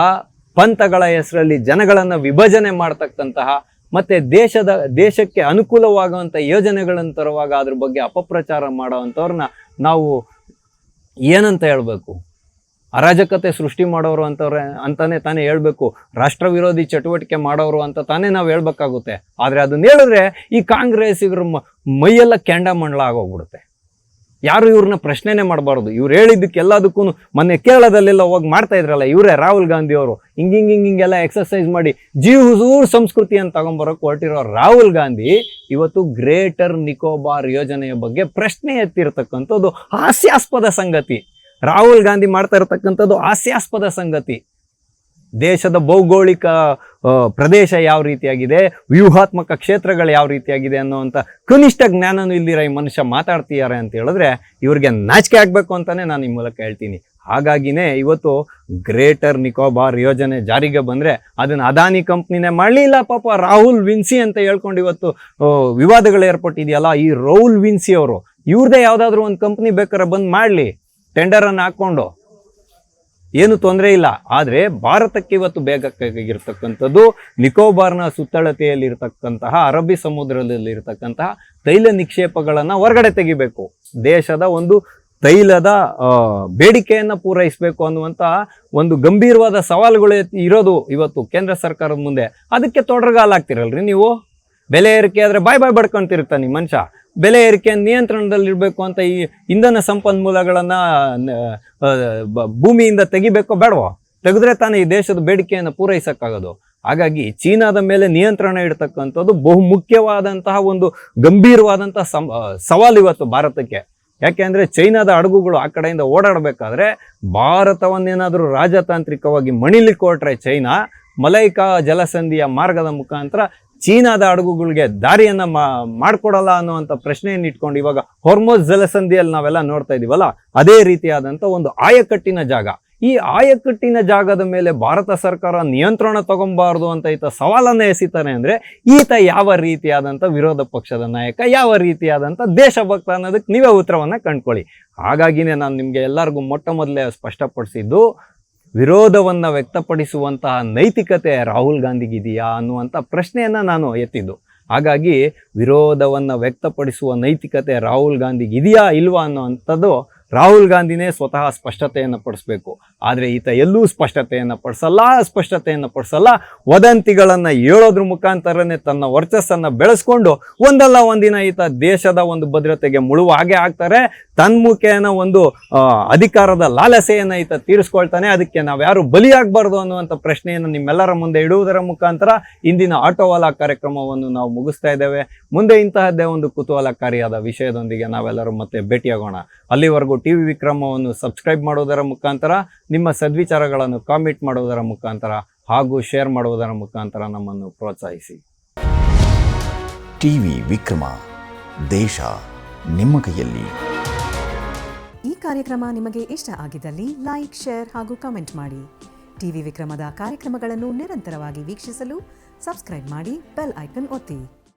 ಪಂಥಗಳ ಹೆಸರಲ್ಲಿ ಜನಗಳನ್ನು ವಿಭಜನೆ ಮಾಡ್ತಕ್ಕಂತಹ, ಮತ್ತು ದೇಶಕ್ಕೆ ಅನುಕೂಲವಾಗುವಂಥ ಯೋಜನೆಗಳನ್ನು ತರುವಾಗ ಅದ್ರ ಬಗ್ಗೆ ಅಪಪ್ರಚಾರ ಮಾಡೋವಂಥವ್ರನ್ನ ನಾವು ಏನಂತ ಹೇಳಬೇಕು? ಅರಾಜಕತೆ ಸೃಷ್ಟಿ ಮಾಡೋರು ಅಂತಾನೆ ತಾನೇ ಹೇಳ್ಬೇಕು. ರಾಷ್ಟ್ರ ವಿರೋಧಿ ಚಟುವಟಿಕೆ ಮಾಡೋರು ಅಂತ ತಾನೇ ನಾವು ಹೇಳ್ಬೇಕಾಗುತ್ತೆ. ಆದರೆ ಅದನ್ನ ಹೇಳಿದ್ರೆ ಈ ಕಾಂಗ್ರೆಸ್ಸಿಗರ ಮೈಯೆಲ್ಲ ಕೆಂಡಮಂಡಲ ಆಗೋಗ್ಬಿಡುತ್ತೆ. ಯಾರು ಇವ್ರನ್ನ ಪ್ರಶ್ನೆನೇ ಮಾಡಬಾರ್ದು. ಇವ್ರು ಹೇಳಿದ್ದಕ್ಕೆಲ್ಲದಕ್ಕೂ ಮೊನ್ನೆ ಕೇರಳದಲ್ಲೆಲ್ಲ ಹೋಗಿ ಮಾಡ್ತಾ ಇದ್ರಲ್ಲ ಇವರೇ, ರಾಹುಲ್ ಗಾಂಧಿ ಅವರು ಹಿಂಗೆಲ್ಲ ಎಕ್ಸರ್ಸೈಸ್ ಮಾಡಿ ಜೀವಸೂರ್ ಸಂಸ್ಕೃತಿಯನ್ನು ತಗೊಂಬರೋಕೆ ಹೊರಟಿರೋ ರಾಹುಲ್ ಗಾಂಧಿ ಇವತ್ತು ಗ್ರೇಟರ್ ನಿಕೋಬಾರ್ ಯೋಜನೆಯ ಬಗ್ಗೆ ಪ್ರಶ್ನೆ ಎತ್ತಿರ್ತಕ್ಕಂಥದ್ದು ಹಾಸ್ಯಾಸ್ಪದ ಸಂಗತಿ. ರಾಹುಲ್ ಗಾಂಧಿ ಮಾಡ್ತಾ ಇರತಕ್ಕಂಥದ್ದು ಹಾಸ್ಯಾಸ್ಪದ ಸಂಗತಿ. ದೇಶದ ಭೌಗೋಳಿಕ ಪ್ರದೇಶ ಯಾವ ರೀತಿಯಾಗಿದೆ, ವ್ಯೂಹಾತ್ಮಕ ಕ್ಷೇತ್ರಗಳು ಯಾವ ರೀತಿಯಾಗಿದೆ ಅನ್ನೋವಂಥ ಕನಿಷ್ಠ ಜ್ಞಾನನೂ ಇಲ್ದಿರ ಈ ಮನುಷ್ಯ ಮಾತಾಡ್ತಿದ್ದಾರೆ ಅಂತ ಹೇಳಿದ್ರೆ ಇವ್ರಿಗೆ ನಾಚಿಕೆ ಆಗಬೇಕು ಅಂತಾನೆ ನಾನು ಈ ಮೂಲಕ ಹೇಳ್ತೀನಿ. ಹಾಗಾಗಿನೇ ಇವತ್ತು ಗ್ರೇಟರ್ ನಿಕೋಬಾರ್ ಯೋಜನೆ ಜಾರಿಗೆ ಬಂದರೆ ಅದನ್ನು ಅದಾನಿ ಕಂಪ್ನಿನೇ ಮಾಡಲಿಲ್ಲ. ಪಾಪ ರಾಹುಲ್ ವಿನ್ಸಿ ಅಂತ ಹೇಳ್ಕೊಂಡು ಇವತ್ತು ವಿವಾದಗಳು ಏರ್ಪಟ್ಟಿದೆಯಲ್ಲ, ಈ ರಾಹುಲ್ ವಿನ್ಸಿ ಅವರು ಇವ್ರದೇ ಯಾವುದಾದ್ರೂ ಒಂದು ಕಂಪ್ನಿ ಬೇಕಾದ್ರೆ ಬಂದು ಮಾಡಲಿ, ಟೆಂಡರನ್ನು ಹಾಕ್ಕೊಂಡು, ಏನು ತೊಂದರೆ ಇಲ್ಲ. ಆದರೆ ಭಾರತಕ್ಕೆ ಇವತ್ತು ಬೇಕಾಗಿರ್ತಕ್ಕಂಥದ್ದು ನಿಕೋಬಾರ್ನ ಸುತ್ತಳತೆಯಲ್ಲಿರ್ತಕ್ಕಂತಹ ಅರಬ್ಬಿ ಸಮುದ್ರದಲ್ಲಿರ್ತಕ್ಕಂತಹ ತೈಲ ನಿಕ್ಷೇಪಗಳನ್ನು ಹೊರಗಡೆ ತೆಗಿಬೇಕು. ದೇಶದ ಒಂದು ತೈಲದ ಬೇಡಿಕೆಯನ್ನು ಪೂರೈಸಬೇಕು ಅನ್ನುವಂಥ ಒಂದು ಗಂಭೀರವಾದ ಸವಾಲುಗಳು ಇರೋದು ಇವತ್ತು ಕೇಂದ್ರ ಸರ್ಕಾರದ ಮುಂದೆ. ಅದಕ್ಕೆ ತೊಡರುಗಾಲಾಗ್ತಿರಲ್ರಿ ನೀವು. ಬೆಲೆ ಏರಿಕೆ ಆದರೆ ಬಾಯ್ ಬಡ್ಕೊಂತಿರ್ತಾನೆ ಮನುಷ್ಯ. ಬೆಲೆ ಏರಿಕೆ ನಿಯಂತ್ರಣದಲ್ಲಿರಬೇಕು ಅಂತ ಈ ಇಂಧನ ಸಂಪನ್ಮೂಲಗಳನ್ನು ಭೂಮಿಯಿಂದ ತೆಗಿಬೇಕೋ ಬೇಡವೋ? ತೆಗೆದ್ರೆ ತಾನೇ ಈ ದೇಶದ ಬೇಡಿಕೆಯನ್ನು ಪೂರೈಸೋಕ್ಕಾಗೋದು. ಹಾಗಾಗಿ ಚೀನಾದ ಮೇಲೆ ನಿಯಂತ್ರಣ ಇಡ್ತಕ್ಕಂಥದ್ದು ಬಹುಮುಖ್ಯವಾದಂತಹ ಒಂದು ಗಂಭೀರವಾದಂತಹ ಸವಾಲು ಇವತ್ತು ಭಾರತಕ್ಕೆ. ಯಾಕೆಂದರೆ ಚೈನಾದ ಹಡಗುಗಳು ಆ ಕಡೆಯಿಂದ ಓಡಾಡಬೇಕಾದ್ರೆ ಭಾರತವನ್ನೇನಾದರೂ ರಾಜತಾಂತ್ರಿಕವಾಗಿ ಮಣಿಲಿಕ್ಕೆ ಹೊರಟ್ರೆ ಚೈನಾ, ಮಲೈಕಾ ಜಲಸಂಧಿಯ ಮಾರ್ಗದ ಮುಖಾಂತರ ಚೀನಾದ ಹಡಗುಗಳಿಗೆ ದಾರಿಯನ್ನು ಮಾಡಿಕೊಡಲ್ಲ ಅನ್ನುವಂಥ ಪ್ರಶ್ನೆಯನ್ನು ಇಟ್ಕೊಂಡು ಇವಾಗ ಹೊರ್ಮೋಜ್ ಜಲಸಂಧಿಯಲ್ಲಿ ನಾವೆಲ್ಲ ನೋಡ್ತಾ ಇದೀವಲ್ಲ, ಅದೇ ರೀತಿಯಾದಂಥ ಒಂದು ಆಯಕಟ್ಟಿನ ಜಾಗ. ಈ ಆಯಕಟ್ಟಿನ ಜಾಗದ ಮೇಲೆ ಭಾರತ ಸರ್ಕಾರ ನಿಯಂತ್ರಣ ತಗೊಬಾರ್ದು ಅಂತ ಈತ ಸವಾಲನ್ನು ಎಸಿತಾನೆ ಅಂದರೆ ಈತ ಯಾವ ರೀತಿಯಾದಂಥ ವಿರೋಧ ಪಕ್ಷದ ನಾಯಕ, ಯಾವ ರೀತಿಯಾದಂಥ ದೇಶಭಕ್ತ ಅನ್ನೋದಕ್ಕೆ ನೀವೇ ಉತ್ತರವನ್ನು ಕಂಡ್ಕೊಳ್ಳಿ. ಹಾಗಾಗಿನೇ ನಾನು ನಿಮಗೆ ಎಲ್ಲರಿಗೂ ಮೊಟ್ಟ ಮೊದಲೇ ಸ್ಪಷ್ಟಪಡಿಸಿದ್ದು, ವಿರೋಧವನ್ನು ವ್ಯಕ್ತಪಡಿಸುವಂತಹ ನೈತಿಕತೆ ರಾಹುಲ್ ಗಾಂಧಿಗಿದೆಯಾ ಅನ್ನುವಂಥ ಪ್ರಶ್ನೆಯನ್ನು ನಾನು ಎತ್ತಿದ್ದು. ಹಾಗಾಗಿ ವಿರೋಧವನ್ನು ವ್ಯಕ್ತಪಡಿಸುವ ನೈತಿಕತೆ ರಾಹುಲ್ ಗಾಂಧಿಗಿದೆಯಾ ಇಲ್ವಾ ಅನ್ನುವಂಥದ್ದು ರಾಹುಲ್ ಗಾಂಧಿನೇ ಸ್ವತಃ ಸ್ಪಷ್ಟತೆಯನ್ನು ಪಡಿಸ್ಬೇಕು. ಆದರೆ ಈತ ಎಲ್ಲೂ ಸ್ಪಷ್ಟತೆಯನ್ನು ಪಡಿಸಲ್ಲ. ವದಂತಿಗಳನ್ನು ಹೇಳೋದ್ರ ಮುಖಾಂತರನೇ ತನ್ನ ವರ್ಚಸ್ಸನ್ನು ಬೆಳೆಸ್ಕೊಂಡು ಒಂದಲ್ಲ ಒಂದಿನ ಈತ ದೇಶದ ಒಂದು ಭದ್ರತೆಗೆ ಮುಳುವು ಹಾಗೆ ಆಗ್ತಾರೆ. ತನ್ಮುಖೇನ ಒಂದು ಅಧಿಕಾರದ ಲಾಲಸೆಯನ್ನು ಈತ ತೀರಿಸ್ಕೊಳ್ತಾನೆ. ಅದಕ್ಕೆ ನಾವು ಯಾರು ಬಲಿಯಾಗಬಾರ್ದು ಅನ್ನುವಂಥ ಪ್ರಶ್ನೆಯನ್ನು ನಿಮ್ಮೆಲ್ಲರ ಮುಂದೆ ಇಡುವುದರ ಮುಖಾಂತರ ಇಂದಿನ ಆಟೋವಾಲಾ ಕಾರ್ಯಕ್ರಮವನ್ನು ನಾವು ಮುಗಿಸ್ತಾ ಇದ್ದೇವೆ. ಮುಂದೆ ಇಂತಹದ್ದೇ ಒಂದು ಕುತೂಹಲಕಾರಿಯಾದ ವಿಷಯದೊಂದಿಗೆ ನಾವೆಲ್ಲರೂ ಮತ್ತೆ ಭೇಟಿಯಾಗೋಣ. ಅಲ್ಲಿವರೆಗೂ ಟಿವಿ ವಿಕ್ರಮವನ್ನು ಸಬ್ಸ್ಕ್ರೈಬ್ ಮಾಡುವುದರ ಮುಖಾಂತರ, ನಿಮ್ಮ ಸದ್ವಿಚಾರಗಳನ್ನು ಕಾಮೆಂಟ್ ಮಾಡುವುದರ ಮುಖಾಂತರ ಹಾಗೂ ಶೇರ್ ಮಾಡುವುದರ ಮುಖಾಂತರ ನಮ್ಮನ್ನು ಪ್ರೋತ್ಸಾಹಿಸಿ. ಟಿವಿ ವಿಕ್ರಮ, ದೇಶ ನಿಮ್ಮ ಕೈಯಲ್ಲಿ. ಈ ಕಾರ್ಯಕ್ರಮ ನಿಮಗೆ ಇಷ್ಟ ಆಗಿದ್ದಲ್ಲಿ ಲೈಕ್, ಶೇರ್ ಹಾಗೂ ಕಮೆಂಟ್ ಮಾಡಿ. ಟಿವಿ ವಿಕ್ರಮದ ಕಾರ್ಯಕ್ರಮಗಳನ್ನು ನಿರಂತರವಾಗಿ ವೀಕ್ಷಿಸಲು ಸಬ್ಸ್ಕ್ರೈಬ್ ಮಾಡಿ, ಬೆಲ್ ಐಕನ್ ಒತ್ತಿ.